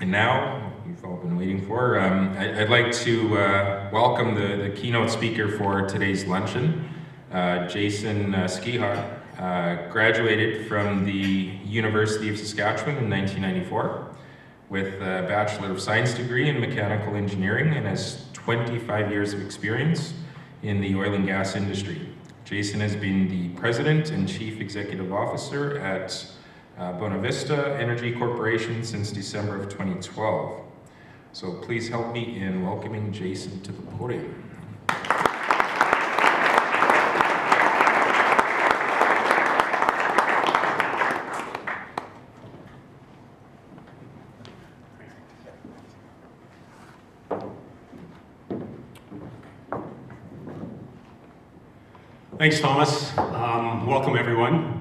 And now, you've all been waiting for, I'd like to welcome the keynote speaker for today's luncheon, Jason Skehar. Graduated from the University of Saskatchewan in 1994 with a Bachelor of Science degree in Mechanical Engineering and has 25 years of experience in the oil and gas industry. Jason has been the President and Chief Executive Officer at Bonavista Energy Corporation since December of 2012. So please help me in welcoming Jason to the podium. Thanks, Thomas. Welcome, everyone.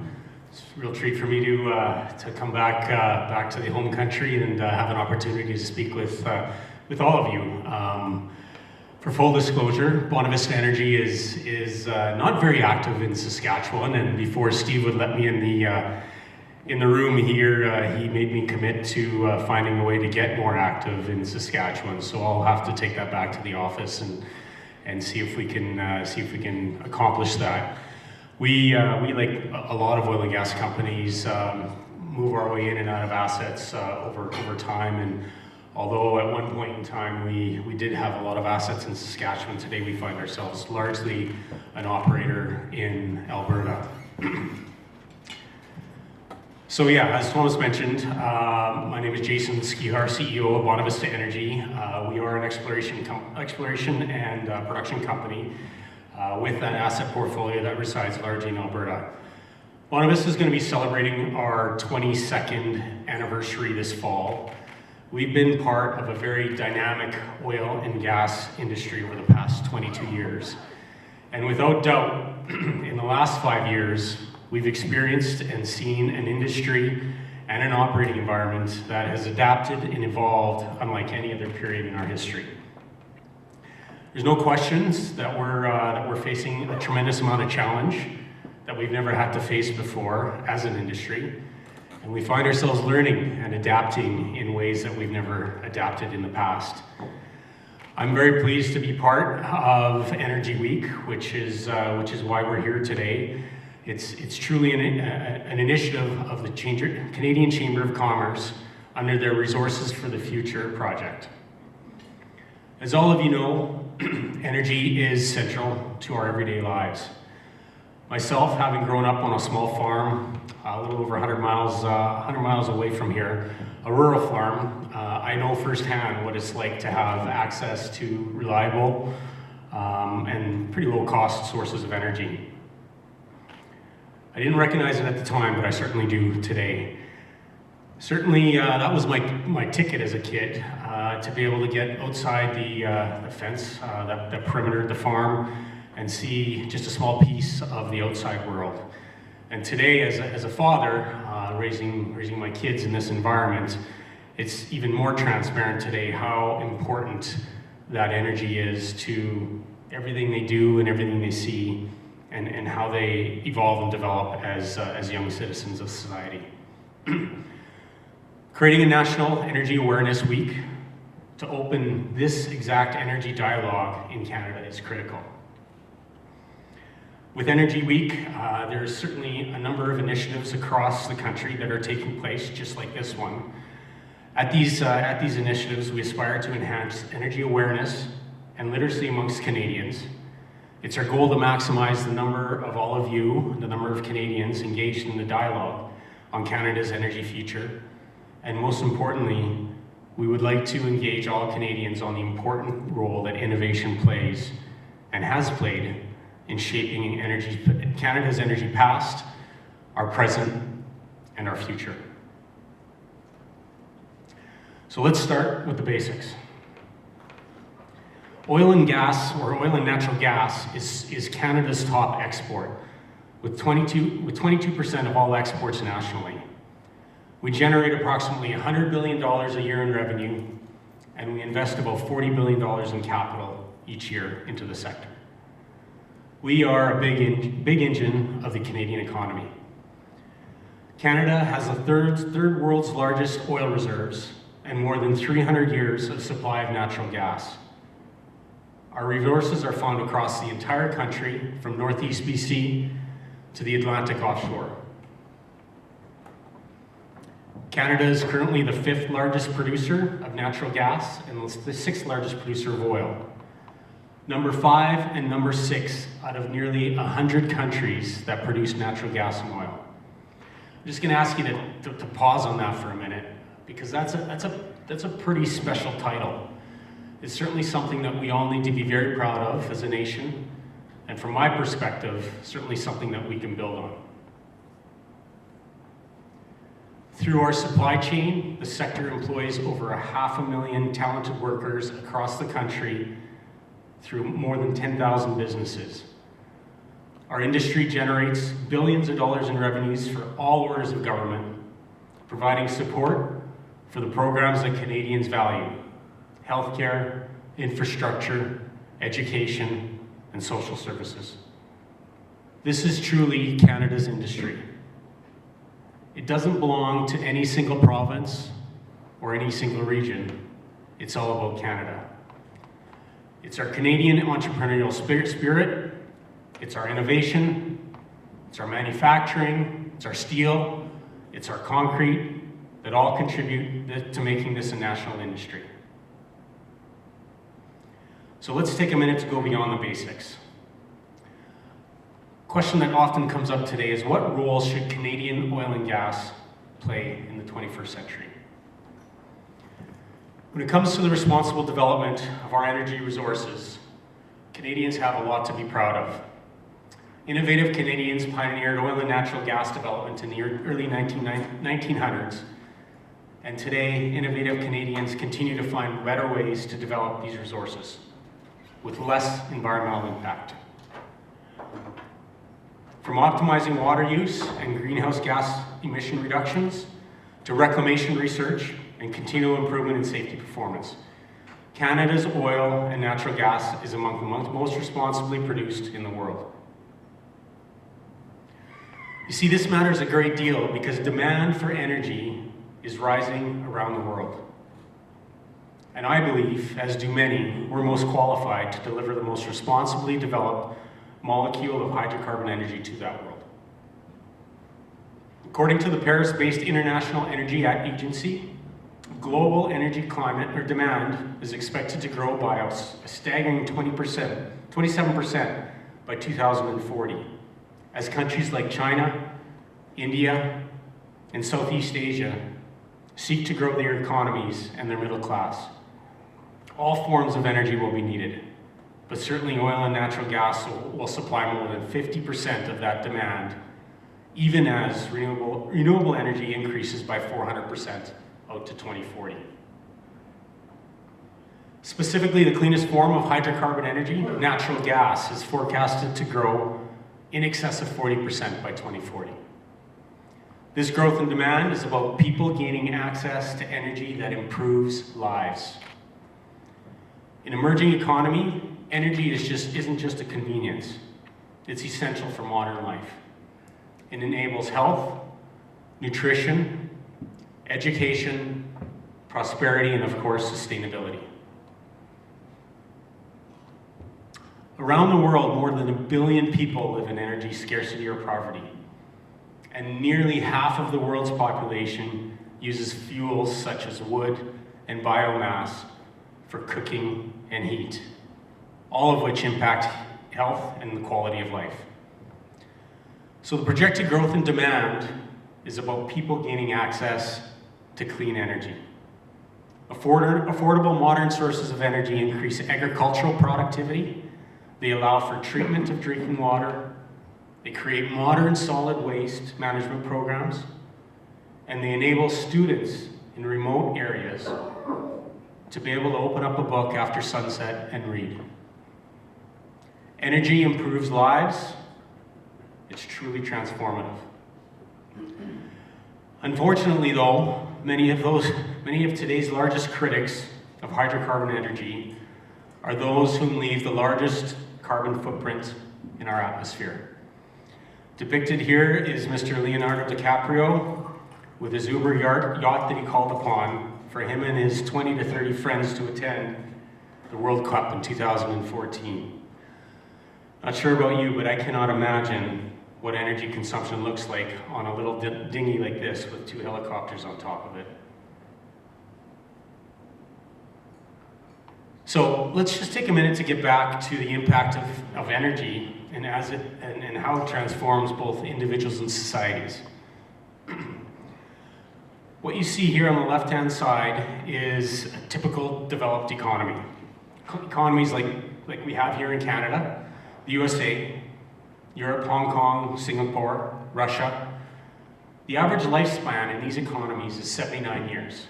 It's a real treat for me to come back to the home country and have an opportunity to speak with all of you. For full disclosure, Bonavista Energy is not very active in Saskatchewan, and before Steve would let me in the room here, he made me commit to finding a way to get more active in Saskatchewan. So I'll have to take that back to the office and see if we can accomplish that. We like a lot of oil and gas companies, move our way in and out of assets over time. And although at one point in time we did have a lot of assets in Saskatchewan, today we find ourselves largely an operator in Alberta. So yeah, as Thomas mentioned, my name is Jason Skehar, CEO of Bonavista Energy. We are an exploration and production company with an asset portfolio that resides largely in Alberta. Bonavista is going to be celebrating our 22nd anniversary this fall. We've been part of a very dynamic oil and gas industry over the past 22 years. And without doubt, in the last 5 years, we've experienced and seen an industry and an operating environment that has adapted and evolved unlike any other period in our history. There's no questions that we're facing a tremendous amount of challenge that we've never had to face before as an industry. And we find ourselves learning and adapting in ways that we've never adapted in the past. I'm very pleased to be part of Energy Week, which is why we're here today. It's truly an initiative of the Canadian Chamber of Commerce under their Resources for the Future project. As all of you know, energy is central to our everyday lives. Myself, having grown up on a small farm, a little over 100 miles away from here, a rural farm, I know firsthand what it's like to have access to reliable and pretty low cost sources of energy. I didn't recognize it at the time, but I certainly do today. Certainly, that was my ticket as a kid, to be able to get outside the fence, that perimeter of the farm, and see just a small piece of the outside world. And today, as a father, raising my kids in this environment, it's even more transparent today how important that energy is to everything they do and everything they see, and how they evolve and develop as young citizens of society. Creating a National Energy Awareness Week to open this exact energy dialogue in Canada is critical. With Energy Week, there's certainly a number of initiatives across the country that are taking place, just like this one. At these initiatives, we aspire to enhance energy awareness and literacy amongst Canadians. It's our goal to maximize the number of all of you, the number of Canadians engaged in the dialogue on Canada's energy future. And most importantly, we would like to engage all Canadians on the important role that innovation plays and has played in shaping Canada's energy past, our present, and our future. So let's start with the basics. Oil and natural gas is Canada's top export, with 22% of all exports nationally. We generate approximately $100 billion a year in revenue, and we invest about $40 billion in capital each year into the sector. We are a big engine of the Canadian economy. Canada has the third world's largest oil reserves and more than 300 years of supply of natural gas. Our resources are found across the entire country, from northeast BC to the Atlantic offshore. Canada is currently the 5th largest producer of natural gas and the 6th largest producer of oil. Number 5 and number 6 out of nearly 100 countries that produce natural gas and oil. I'm just going to ask you to pause on that for a minute, because that's a pretty special title. It's certainly something that we all need to be very proud of as a nation, and from my perspective, certainly something that we can build on. Through our supply chain, the sector employs over 500,000 talented workers across the country through more than 10,000 businesses. Our industry generates billions of dollars in revenues for all orders of government, providing support for the programs that Canadians value: healthcare, infrastructure, education, and social services. This is truly Canada's industry. It doesn't belong to any single province or any single region. It's all about Canada. It's our Canadian entrepreneurial spirit, it's our innovation, it's our manufacturing, it's our steel, it's our concrete that all contribute to making this a national industry. So let's take a minute to go beyond the basics. A question that often comes up today is, what role should Canadian oil and gas play in the 21st century? When it comes to the responsible development of our energy resources, Canadians have a lot to be proud of. Innovative Canadians pioneered oil and natural gas development in the early 1900s, and today innovative Canadians continue to find better ways to develop these resources with less environmental impact. From optimizing water use and greenhouse gas emission reductions to reclamation research and continual improvement in safety performance, Canada's oil and natural gas is among the most responsibly produced in the world. You see, this matters a great deal because demand for energy is rising around the world. And I believe, as do many, we're most qualified to deliver the most responsibly developed molecule of hydrocarbon energy to that world. According to the Paris-based International Energy Agency, global energy demand is expected to grow by a staggering 27% by 2040, as countries like China, India, and Southeast Asia seek to grow their economies and their middle class. All forms of energy will be needed, but certainly oil and natural gas will supply more than 50% of that demand, even as renewable energy increases by 400% out to 2040. Specifically, the cleanest form of hydrocarbon energy, natural gas, is forecasted to grow in excess of 40% by 2040. This growth in demand is about people gaining access to energy that improves lives. In emerging economy, energy isn't just a convenience. It's essential for modern life. It enables health, nutrition, education, prosperity, and of course, sustainability. Around the world, more than 1 billion people live in energy scarcity or poverty, and nearly half of the world's population uses fuels such as wood and biomass for cooking and heat, all of which impact health and the quality of life. So the projected growth in demand is about people gaining access to clean energy. Affordable modern sources of energy increase agricultural productivity. They allow for treatment of drinking water. They create modern solid waste management programs. And they enable students in remote areas to be able to open up a book after sunset and read. Energy improves lives. It's truly transformative. Unfortunately, though, many of today's largest critics of hydrocarbon energy are those who leave the largest carbon footprint in our atmosphere. Depicted here is Mr. Leonardo DiCaprio with his Uber yacht that he called upon for him and his 20 to 30 friends to attend the World Cup in 2014. Not sure about you, but I cannot imagine what energy consumption looks like on a little dinghy like this with 2 helicopters on top of it. So let's just take a minute to get back to the impact of energy and how it transforms both individuals and societies. What you see here on the left-hand side is a typical developed economy. Economies like we have here in Canada, the USA, Europe, Hong Kong, Singapore, Russia. The average lifespan in these economies is 79 years.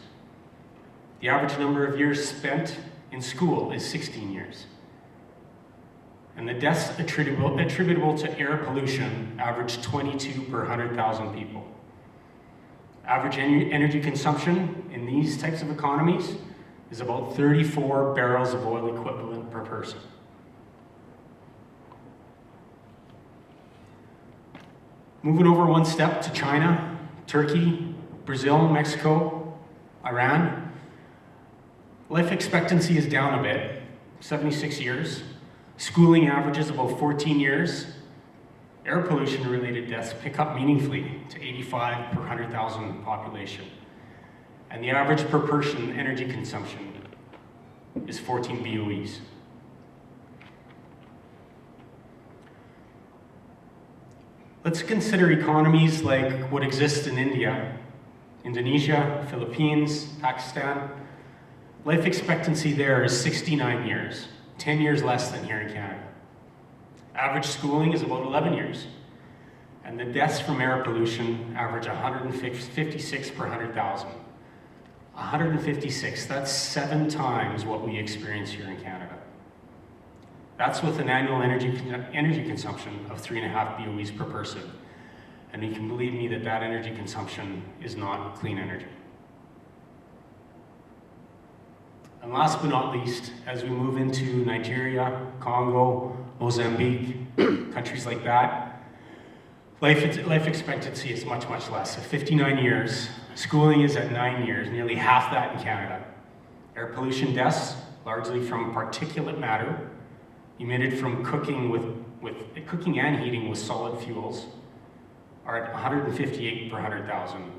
The average number of years spent in school is 16 years. And the deaths attributable to air pollution average 22 per 100,000 people. Average energy consumption in these types of economies is about 34 barrels of oil equivalent per person. Moving over one step to China, Turkey, Brazil, Mexico, Iran. Life expectancy is down a bit, 76 years. Schooling averages about 14 years. Air pollution-related deaths pick up meaningfully to 85 per 100,000 population. And the average per person energy consumption is 14 BOEs. Let's consider economies like what exists in India, Indonesia, Philippines, Pakistan. Life expectancy there is 69 years, 10 years less than here in Canada. Average schooling is about 11 years. And the deaths from air pollution average 156 per 100,000. 156, that's 7 times what we experience here in Canada. That's with an annual energy consumption of 3.5 BOEs per person. And you can believe me that that energy consumption is not clean energy. And last but not least, as we move into Nigeria, Congo, Mozambique, countries like that, life expectancy is much, much less. At 59 years, schooling is at 9 years, nearly half that in Canada. Air pollution deaths, largely from particulate matter, emitted from cooking and heating with solid fuels, are at 158 per 100,000,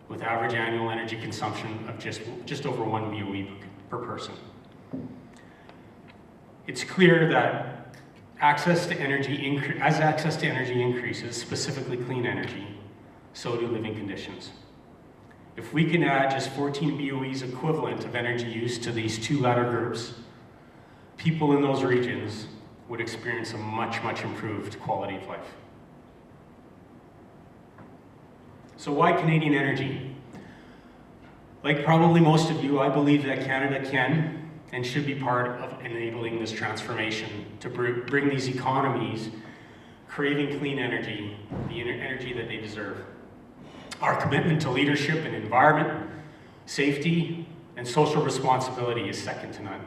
with average annual energy consumption of just over 1 BOE per person. It's clear that as access to energy increases, specifically clean energy, so do living conditions. If we can add just 14 BOEs equivalent of energy use to these 2 latter groups, people in those regions would experience a much, much improved quality of life. So why Canadian energy? Like probably most of you, I believe that Canada can and should be part of enabling this transformation to bring these economies craving clean energy, the energy that they deserve. Our commitment to leadership in environment, safety, and social responsibility is second to none.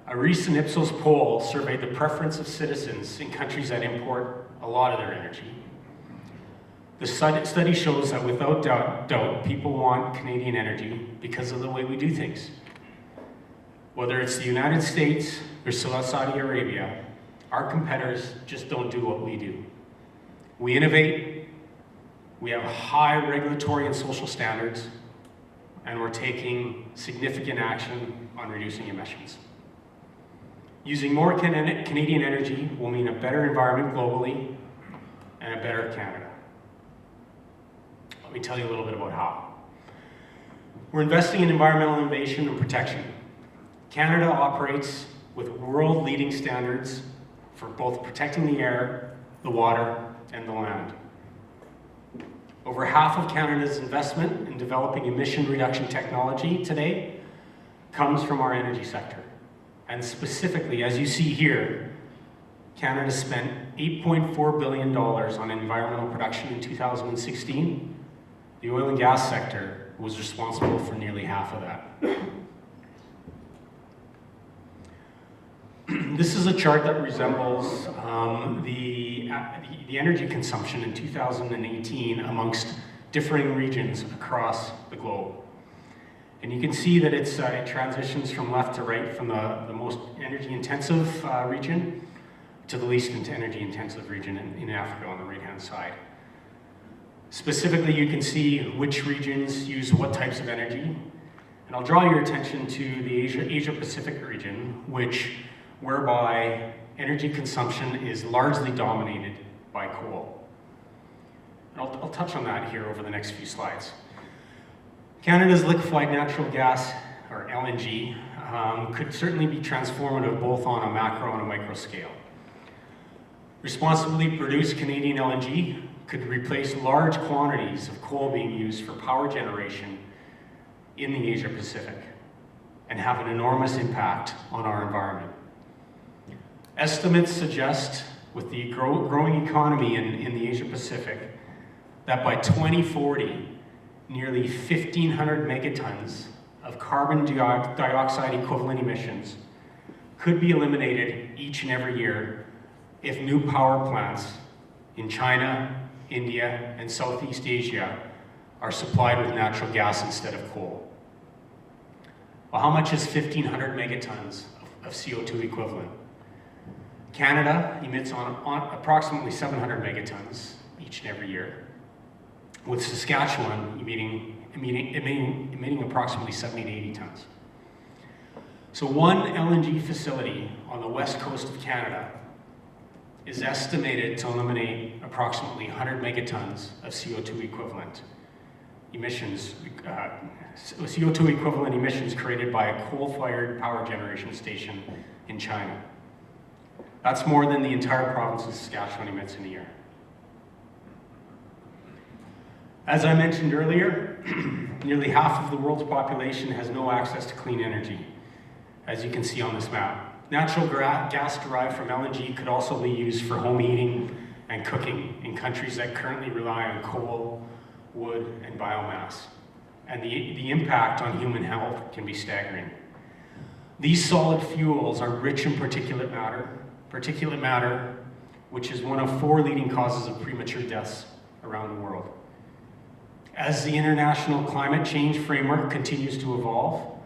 A recent Ipsos poll surveyed the preference of citizens in countries that import a lot of their energy. The study shows that without doubt, people want Canadian energy because of the way we do things. Whether it's the United States or Saudi Arabia, our competitors just don't do what we do. We innovate, we have high regulatory and social standards, and we're taking significant action on reducing emissions. Using more Canadian energy will mean a better environment globally and a better Canada. Let me tell you a little bit about how. We're investing in environmental innovation and protection. Canada operates with world-leading standards for both protecting the air, the water, and the land. Over half of Canada's investment in developing emission reduction technology today comes from our energy sector. And specifically, as you see here, Canada spent $8.4 billion on environmental production in 2016. The oil and gas sector was responsible for nearly half of that. This is a chart that resembles the energy consumption in 2018 amongst differing regions across the globe. And you can see that it transitions from left to right, from the most energy-intensive region to the least energy-intensive region in Africa on the right-hand side. Specifically, you can see which regions use what types of energy. And I'll draw your attention to the Asia-Pacific region, whereby energy consumption is largely dominated by coal. And I'll touch on that here over the next few slides. Canada's liquefied natural gas, or LNG, could certainly be transformative both on a macro and a micro scale. Responsibly produced Canadian LNG could replace large quantities of coal being used for power generation in the Asia Pacific and have an enormous impact on our environment. Estimates suggest, with the growing economy in the Asia Pacific, that by 2040, nearly 1,500 megatons of carbon dioxide equivalent emissions could be eliminated each and every year if new power plants in China, India, and Southeast Asia are supplied with natural gas instead of coal. Well, how much is 1,500 megatons of CO2 equivalent? Canada emits on approximately 700 megatons each and every year, with Saskatchewan emitting approximately 70 to 80 tons. So one LNG facility on the west coast of Canada is estimated to eliminate approximately 100 megatons of CO2 equivalent emissions, CO2 equivalent emissions created by a coal-fired power generation station in China. That's more than the entire province of Saskatchewan emits in a year. As I mentioned earlier, nearly half of the world's population has no access to clean energy, as you can see on this map. Natural gas derived from LNG could also be used for home heating and cooking in countries that currently rely on coal, wood, and biomass. And the impact on human health can be staggering. These solid fuels are rich in particulate matter, which is one of 4 leading causes of premature deaths around the world. As the international climate change framework continues to evolve,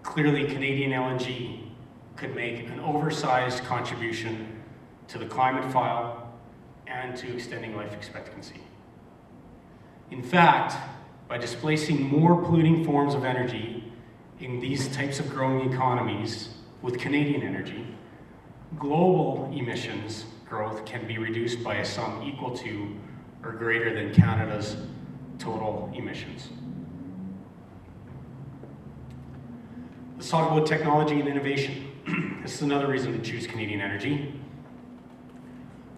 clearly Canadian LNG could make an oversized contribution to the climate file and to extending life expectancy. In fact, by displacing more polluting forms of energy in these types of growing economies with Canadian energy, global emissions growth can be reduced by a sum equal to or greater than Canada's total emissions. Let's talk about technology and innovation. This is another reason to choose Canadian energy.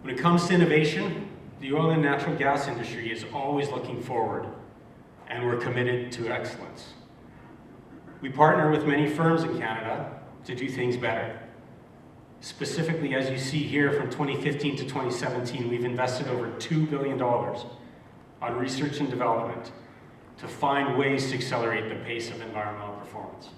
When it comes to innovation, the oil and natural gas industry is always looking forward, and we're committed to excellence. We partner with many firms in Canada to do things better. Specifically, as you see here, from 2015 to 2017, we've invested over $2 billion on research and development to find ways to accelerate the pace of environmental performance.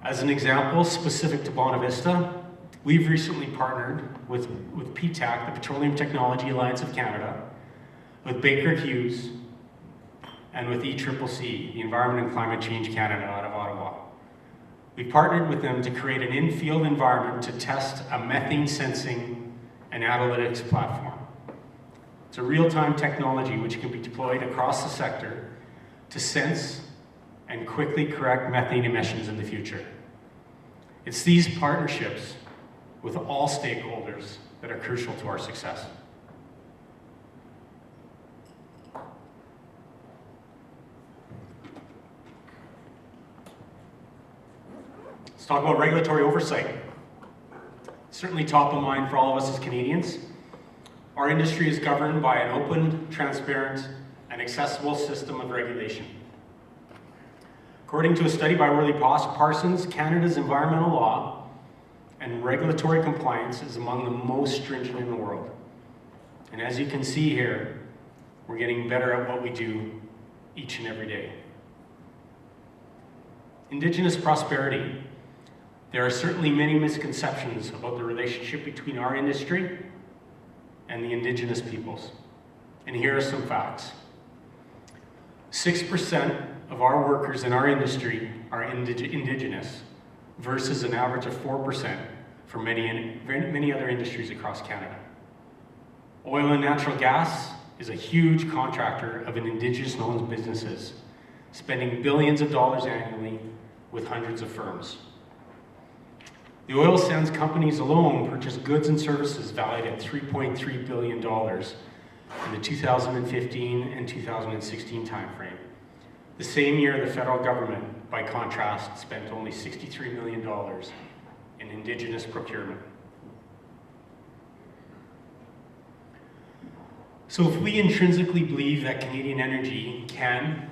As an example, specific to Bonavista, we've recently partnered with PTAC, the Petroleum Technology Alliance of Canada, with Baker Hughes, and with ECCC, the Environment and Climate Change Canada out of Ottawa. We partnered with them to create an in-field environment to test a methane sensing and analytics platform. It's a real-time technology which can be deployed across the sector to sense and quickly correct methane emissions in the future. It's these partnerships with all stakeholders that are crucial to our success. Let's talk about regulatory oversight. It's certainly top of mind for all of us as Canadians. Our industry is governed by an open, transparent, and accessible system of regulation. According to a study by Worley Parsons, Canada's environmental law and regulatory compliance is among the most stringent in the world. And as you can see here, we're getting better at what we do each and every day. Indigenous prosperity. There are certainly many misconceptions about the relationship between our industry and the Indigenous peoples. And here are some facts. 6% of our workers in our industry are Indigenous versus an average of 4% for many other industries across Canada. Oil and natural gas is a huge contractor of an Indigenous-owned businesses, spending billions of dollars annually with hundreds of firms. The oil sands companies alone purchase goods and services valued at $3.3 billion in the 2015 and 2016 timeframe. The same year, the federal government, by contrast, spent only $63 million in Indigenous procurement. So if we intrinsically believe that Canadian energy can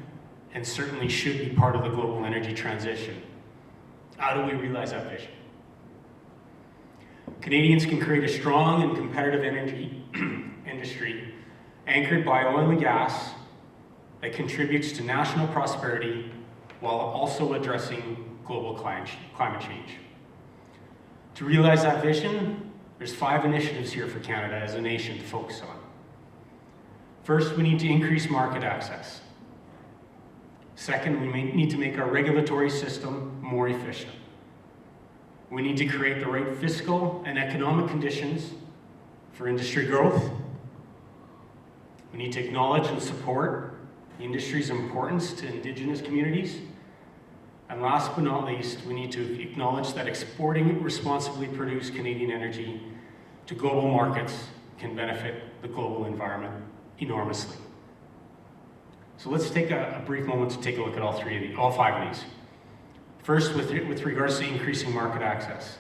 and certainly should be part of the global energy transition, how do we realize that vision? Canadians can create a strong and competitive energy industry anchored by oil and gas that contributes to national prosperity while also addressing global climate change. To realize that vision, there's 5 initiatives here for Canada as a nation to focus on. First, we need to increase market access. Second, we need to make our regulatory system more efficient. We need to create the right fiscal and economic conditions for industry growth. We need to acknowledge and support the industry's importance to Indigenous communities. And last but not least, we need to acknowledge that exporting responsibly produced Canadian energy to global markets can benefit the global environment enormously. So let's take a brief moment to take a look at all 5 of these. First, with regards to increasing market access.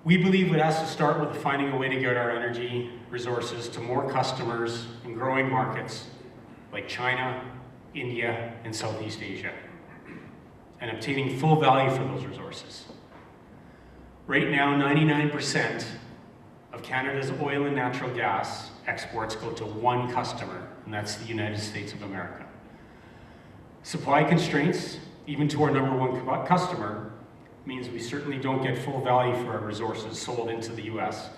We believe it has to start with finding a way to get our energy resources to more customers in growing markets like China, India, and Southeast Asia, and obtaining full value for those resources. Right now, 99% of Canada's oil and natural gas exports go to one customer, and that's the United States of America. Supply constraints, even to our number 1 customer, means we certainly don't get full value for our resources sold into the US.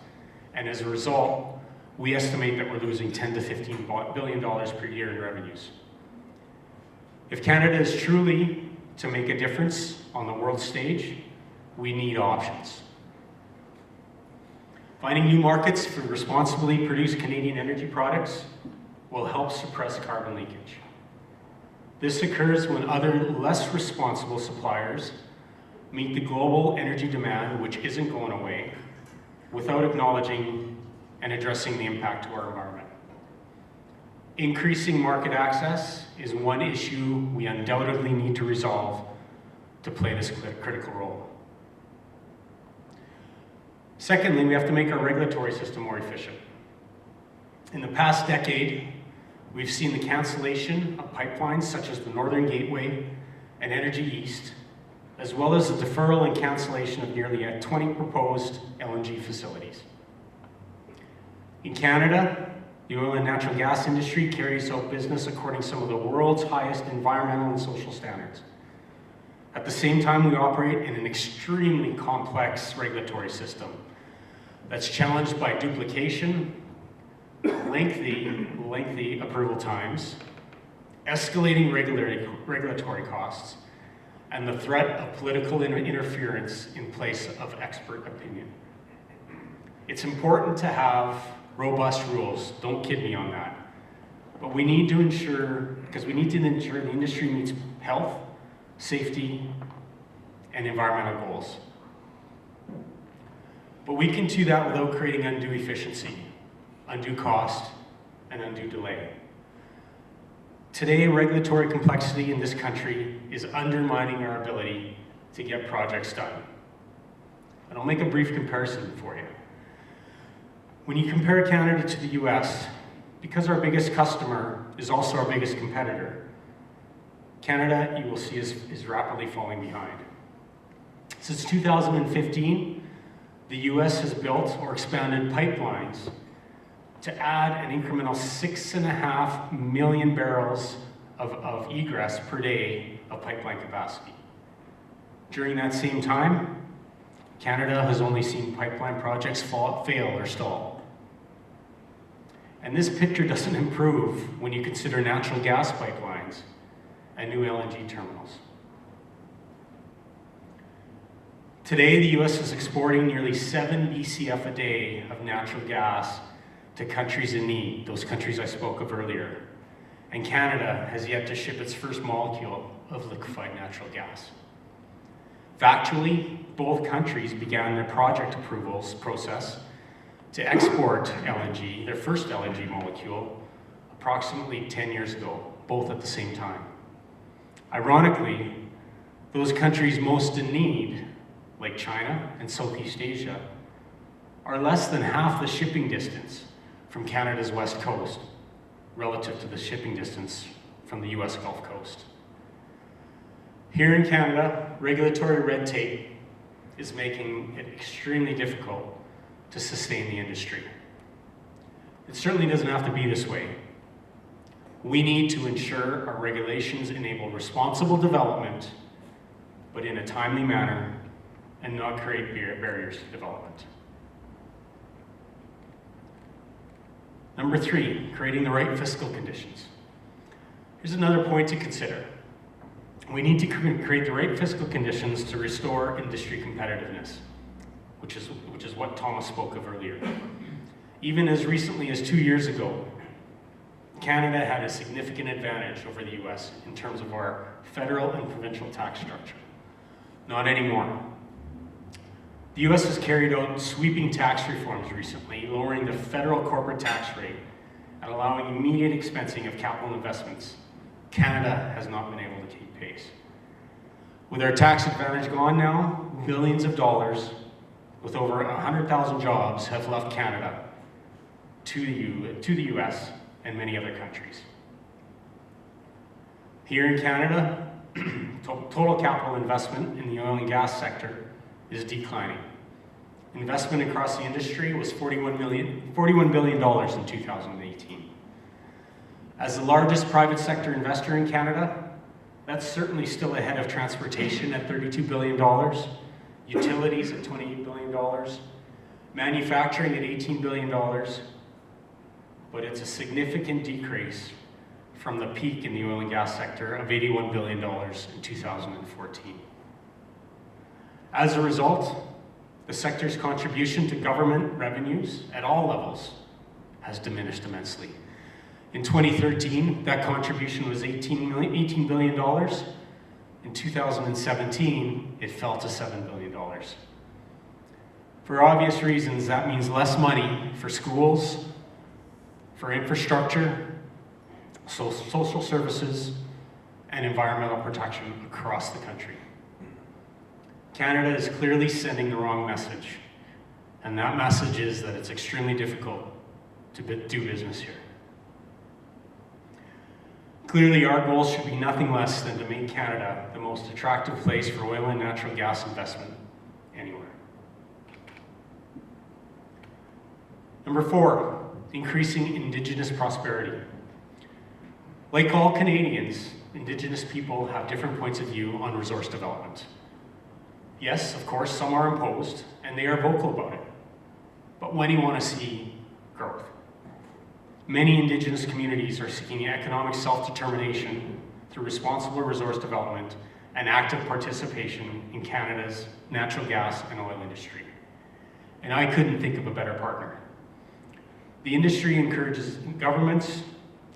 And as a result, we estimate that we're losing $10 to $15 billion per year in revenues. If Canada is truly to make a difference on the world stage, we need options. Finding new markets for responsibly produced Canadian energy products will help suppress carbon leakage. This occurs when other less responsible suppliers meet the global energy demand, which isn't going away, without acknowledging and addressing the impact to our environment. Increasing market access is one issue we undoubtedly need to resolve to play this critical role. Secondly, we have to make our regulatory system more efficient. In the past decade, we've seen the cancellation of pipelines such as the Northern Gateway and Energy East, as well as the deferral and cancellation of nearly 20 proposed LNG facilities. In Canada, the oil and natural gas industry carries out business according to some of the world's highest environmental and social standards. At the same time, we operate in an extremely complex regulatory system that's challenged by duplication, lengthy approval times, escalating regulatory costs, and the threat of political interference in place of expert opinion. It's important to have robust rules, don't kid me on that. But we need to ensure the industry meets health, safety, and environmental goals. But we can do that without creating undue efficiency, undue cost, and undue delay. Today, regulatory complexity in this country is undermining our ability to get projects done. And I'll make a brief comparison for you. When you compare Canada to the US, because our biggest customer is also our biggest competitor, Canada, you will see, is rapidly falling behind. Since 2015, the US has built or expanded pipelines to add an incremental 6.5 million barrels of egress per day of pipeline capacity. During that same time, Canada has only seen pipeline projects fail or stall. And this picture doesn't improve when you consider natural gas pipelines and new LNG terminals. Today, the US is exporting nearly 7 BCF a day of natural gas to countries in need, those countries I spoke of earlier. And Canada has yet to ship its first molecule of liquefied natural gas. Factually, both countries began their project approvals process to export LNG, their first LNG molecule, approximately 10 years ago, both at the same time. Ironically, those countries most in need, like China and Southeast Asia, are less than half the shipping distance from Canada's west coast relative to the shipping distance from the US Gulf Coast. Here in Canada, regulatory red tape is making it extremely difficult to sustain the industry. It certainly doesn't have to be this way. We need to ensure our regulations enable responsible development, but in a timely manner, and not create barriers to development. Number 3, creating the right fiscal conditions. Here's another point to consider. We need to create the right fiscal conditions to restore industry competitiveness, which is what Thomas spoke of earlier. Even as recently as 2 years ago, Canada had a significant advantage over the US in terms of our federal and provincial tax structure. Not anymore. The US has carried out sweeping tax reforms recently, lowering the federal corporate tax rate and allowing immediate expensing of capital investments. Canada has not been able to keep pace. With our tax advantage gone now, billions of dollars with over 100,000 jobs have left Canada to the US and many other countries. Here in Canada, total capital investment in the oil and gas sector is declining. Investment across the industry was $41 billion in 2018. As the largest private sector investor in Canada, that's certainly still ahead of transportation at $32 billion, utilities at $28 billion, manufacturing at $18 billion, but it's a significant decrease from the peak in the oil and gas sector of $81 billion in 2014. As a result, the sector's contribution to government revenues at all levels has diminished immensely. In 2013, that contribution was $18 billion. In 2017, it fell to $7 billion. For obvious reasons, that means less money for schools, for infrastructure, social services, and environmental protection across the country. Canada is clearly sending the wrong message, and that message is that it's extremely difficult to do business here. Clearly, our goal should be nothing less than to make Canada the most attractive place for oil and natural gas investment anywhere. Number 4, increasing Indigenous prosperity. Like all Canadians, Indigenous people have different points of view on resource development. Yes, of course, some are imposed, and they are vocal about it. But many want to see growth. Many Indigenous communities are seeking economic self-determination through responsible resource development and active participation in Canada's natural gas and oil industry. And I couldn't think of a better partner. The industry encourages governments,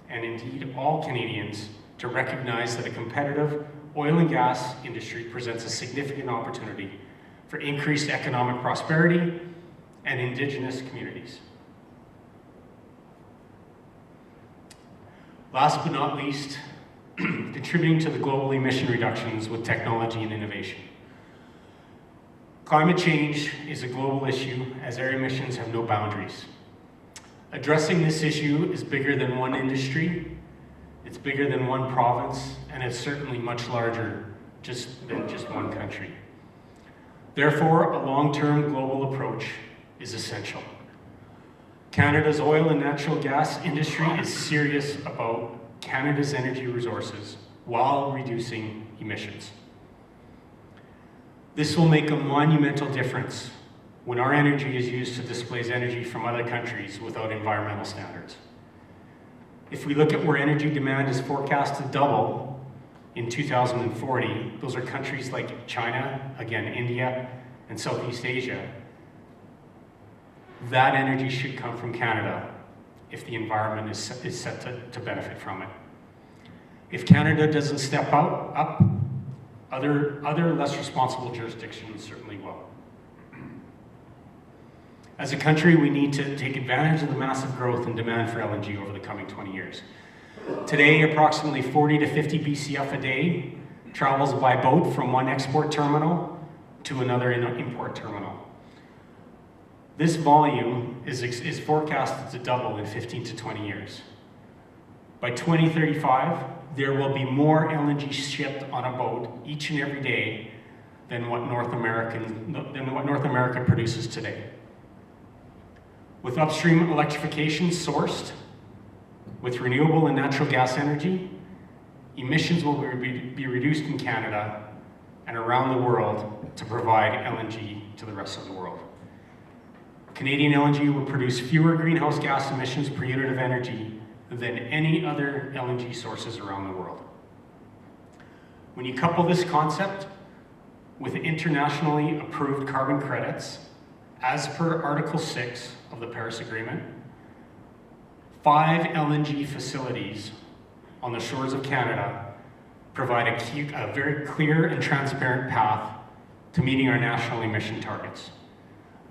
and indeed all Canadians, to recognize that a competitive oil and gas industry presents a significant opportunity for increased economic prosperity and Indigenous communities. Last but not least, contributing to the global emission reductions with technology and innovation. Climate change is a global issue as air emissions have no boundaries. Addressing this issue is bigger than one industry, it's bigger than one province, and it's certainly much larger than just one country. Therefore, a long-term global approach is essential. Canada's oil and natural gas industry is serious about Canada's energy resources while reducing emissions. This will make a monumental difference when our energy is used to displace energy from other countries without environmental standards. If we look at where energy demand is forecast to double in 2040, those are countries like China, again, India, and Southeast Asia. That energy should come from Canada if the environment is set to benefit from it. If Canada doesn't step up, other less responsible jurisdictions certainly will. As a country, we need to take advantage of the massive growth in demand for LNG over the coming 20 years. Today, approximately 40 to 50 BCF a day travels by boat from one export terminal to another import terminal. This volume is forecasted to double in 15 to 20 years. By 2035, there will be more LNG shipped on a boat each and every day than what North America produces today. With upstream electrification sourced with renewable and natural gas energy, emissions will be reduced in Canada and around the world to provide LNG to the rest of the world. Canadian LNG will produce fewer greenhouse gas emissions per unit of energy than any other LNG sources around the world. When you couple this concept with internationally approved carbon credits, as per Article 6 of the Paris Agreement, 5 LNG facilities on the shores of Canada provide a very clear and transparent path to meeting our national emission targets.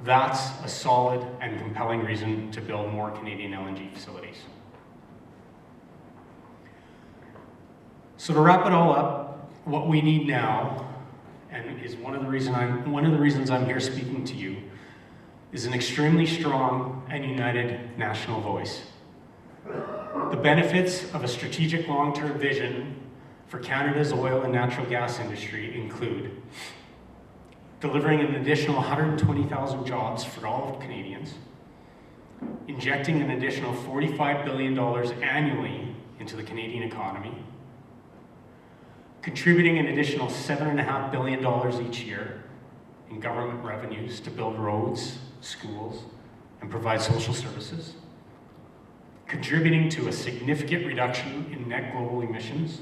That's a solid and compelling reason to build more Canadian LNG facilities. So to wrap it all up, what we need now, and is one of the reasons I'm here speaking to you, is an extremely strong and united national voice. The benefits of a strategic long-term vision for Canada's oil and natural gas industry include delivering an additional 120,000 jobs for all of Canadians, injecting an additional $45 billion annually into the Canadian economy, contributing an additional $7.5 billion each year in government revenues to build roads, schools, and provide social services, contributing to a significant reduction in net global emissions,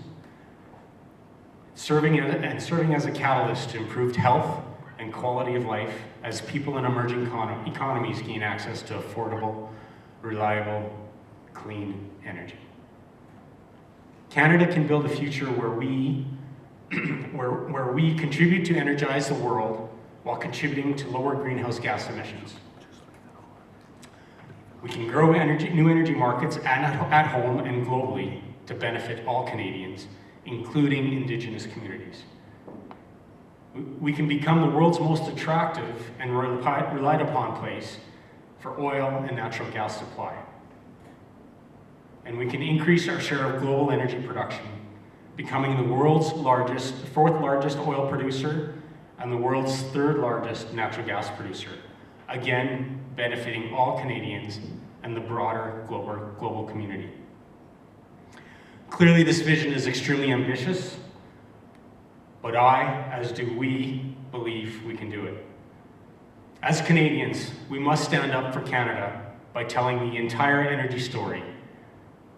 serving as a catalyst to improved health and quality of life as people in emerging economies gain access to affordable, reliable, clean energy. Canada can build a future where we contribute to energize the world while contributing to lower greenhouse gas emissions. We can grow new energy markets at home and globally to benefit all Canadians, including Indigenous communities. We can become the world's most attractive and relied upon place for oil and natural gas supply. And we can increase our share of global energy production, becoming the world's fourth largest oil producer and the world's third largest natural gas producer, again, benefiting all Canadians and the broader global community. Clearly, this vision is extremely ambitious, but I, as do we, believe we can do it. As Canadians, we must stand up for Canada by telling the entire energy story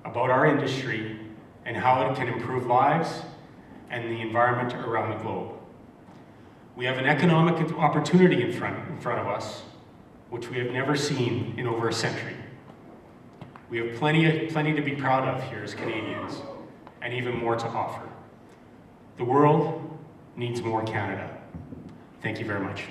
about our industry and how it can improve lives and the environment around the globe. We have an economic opportunity in front of us, which we have never seen in over a century. We have plenty to be proud of here as Canadians, and even more to offer. The world needs more Canada. Thank you very much.